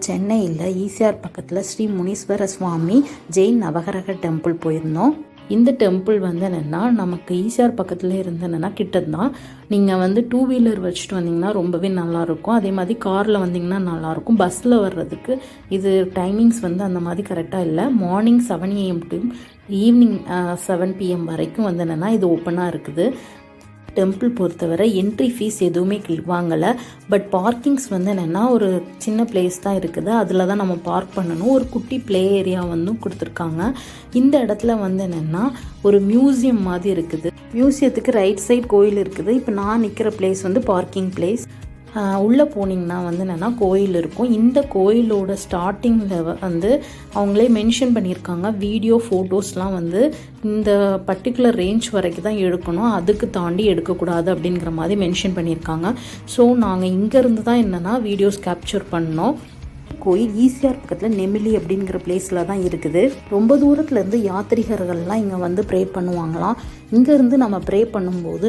சென்னையில் ஈசிஆர் பக்கத்தில் ஸ்ரீ முனீஸ்வர சுவாமி ஜெயின் நவகிரக டெம்பிள் போயிருந்தோம். இந்த டெம்பிள் வந்து என்னென்னா நமக்கு ஈசிஆர் பக்கத்தில் இருந்தேன்னா கிட்டதான். நீங்கள் டூ வீலர் வச்சுட்டு வந்தீங்கன்னா ரொம்பவே நல்லாயிருக்கும். அதே மாதிரி காரில் வந்தீங்கன்னா நல்லாயிருக்கும். பஸ்ஸில் வர்றதுக்கு இது டைமிங்ஸ் அந்த மாதிரி கரெக்டாக இல்லை. Morning 7 AM to evening 7 PM வரைக்கும் என்னென்னா இது ஓப்பனாக இருக்குது. டெம்பிள் பொறுத்தவரை என்ட்ரி ஃபீஸ் எதுவுமே வாங்கலை. பட் பார்க்கிங்ஸ் என்னென்னா ஒரு சின்ன பிளேஸ் தான் இருக்குது. அதில் தான் நம்ம பார்க் பண்ணணும். ஒரு குட்டி ப்ளே ஏரியா கொடுத்துருக்காங்க. இந்த இடத்துல என்னென்னா ஒரு மியூசியம் மாதிரி இருக்குது. மியூசியத்துக்கு ரைட் சைட் கோயில் இருக்குது. இப்போ நான் நிற்கிற பிளேஸ் பார்க்கிங் பிளேஸ். உள்ளே போனீங்கன்னா என்னென்னா கோயில் இருக்கும். இந்த கோயிலோட ஸ்டார்டிங்கில் அவங்களே மென்ஷன் பண்ணியிருக்காங்க. வீடியோ ஃபோட்டோஸ்லாம் இந்த பர்டிகுலர் ரேஞ்ச் வரைக்கும் தான் எடுக்கணும், அதுக்கு தாண்டி எடுக்கக்கூடாது அப்படிங்கிற மாதிரி மென்ஷன் பண்ணியிருக்காங்க. ஸோ நாங்கள் இங்கேருந்து தான் என்னென்னா வீடியோஸ் கேப்சர் பண்ணோம். கோயில் ஈசிஆர் பக்கத்தில் நெமிலி அப்படிங்கிற பிளேஸில் தான் இருக்குது. ரொம்ப தூரத்துலேருந்து யாத்திரிகர்கள்லாம் இங்கே ப்ரே பண்ணுவாங்களாம். இங்கேருந்து நம்ம ப்ரே பண்ணும்போது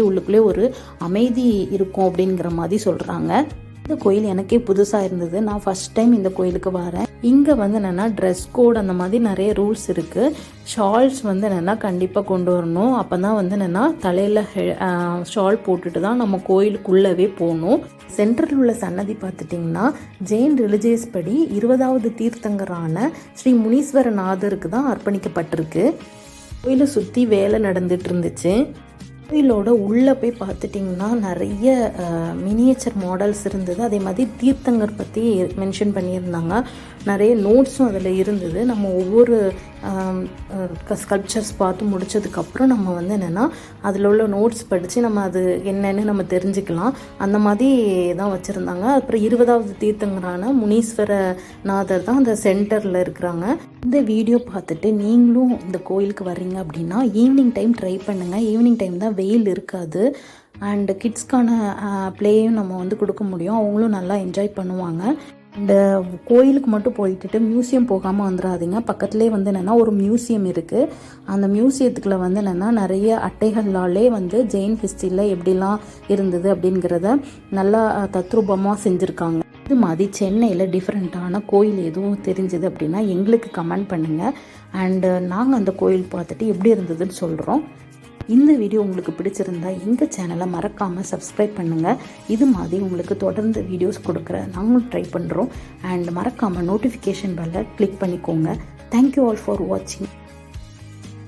உள்ளுக்குள்ளே ஒரு அமைதி இருக்கும் அப்படிங்கிற மாதிரி சொல்கிறாங்க. இந்த கோயில் எனக்கே புதுசாக இருந்தது. நான் ஃபஸ்ட் டைம் இந்த கோயிலுக்கு வரேன். இங்கே என்னென்னா ட்ரெஸ் கோட் அந்த மாதிரி நிறைய ரூல்ஸ் இருக்குது. ஷால்ஸ் என்னென்னா கண்டிப்பாக கொண்டு வரணும். அப்போ தான் என்னென்னா தலையில் ஷால் போட்டுட்டு தான் நம்ம கோயிலுக்குள்ளவே போகணும். சென்டரில் உள்ள சன்னதி பார்த்துட்டிங்கன்னா ஜெயின் ரிலிஜியஸ் படி 20வது தீர்த்தங்கரான ஸ்ரீ முனீஸ்வரநாதருக்கு தான் அர்ப்பணிக்கப்பட்டிருக்கு. கோயிலை சுற்றி வேலை நடந்துட்டு இருந்துச்சு. கோயிலோட உள்ளே போய் பார்த்துட்டிங்கன்னா நிறைய மினியேச்சர் மாடல்ஸ் இருந்தது. அதே மாதிரி தீர்த்தங்கர் பற்றி மென்ஷன் பண்ணியிருந்தாங்க. நிறைய நோட்ஸும் அதில் இருந்தது. நம்ம ஒவ்வொரு ஸ்கல்ப்சர்ஸ் பார்த்து முடித்ததுக்கப்புறம் நம்ம என்னென்னா அதில் உள்ள நோட்ஸ் படித்து நம்ம அது என்னென்னு நம்ம தெரிஞ்சுக்கலாம். அந்த மாதிரி தான் வச்சுருந்தாங்க. அப்புறம் 20வது தீர்த்தங்கரான முனீஸ்வரநாதர் தான் அந்த சென்டரில் இருக்கிறாங்க. இந்த வீடியோ பார்த்துட்டு நீங்களும் இந்த கோயிலுக்கு வர்றீங்க அப்படின்னா ஈவினிங் டைம் ட்ரை பண்ணுங்கள். ஈவினிங் டைம் தான் வெயில் இருக்காது. அண்டு கிட்ஸ்க்கான ப்ளேயும் நம்ம கொடுக்க முடியும். அவங்களும் நல்லா என்ஜாய் பண்ணுவாங்க. இந்த கோயிலுக்கு மட்டும் போயிட்டு மியூசியம் போகாமல் வந்துடாதீங்க. பக்கத்துலேயே என்னென்னா ஒரு மியூசியம் இருக்குது. அந்த மியூசியத்துக்குள்ளே என்னென்னா நிறைய அட்டைகளாலே ஜெயின் ஹிஸ்ட்ரியில் எப்படிலாம் இருந்தது அப்படிங்கிறத நல்லா தத்ரூபமாக செஞ்சுருக்காங்க. இது மாதிரி சென்னையில் டிஃப்ரெண்ட்டான கோயில் எதுவும் தெரிஞ்சது அப்படின்னா எங்களுக்கு கமெண்ட் பண்ணுங்கள். அண்டு நாங்கள் அந்த கோயில் பார்த்துட்டு எப்படி இருந்ததுன்னு சொல்கிறோம். இந்த வீடியோ உங்களுக்கு பிடிச்சிருந்தா எங்கள் சேனலை மறக்காமல் சப்ஸ்கிரைப் பண்ணுங்கள். இது மாதிரி உங்களுக்கு தொடர்ந்து வீடியோஸ் கொடுக்குற நாங்களும் ட்ரை பண்ணுறோம். அண்ட் மறக்காமல் நோட்டிஃபிகேஷன் பெல்லை கிளிக் பண்ணிக்கோங்க. தேங்க்யூ ஆல் ஃபார் வாட்சிங்.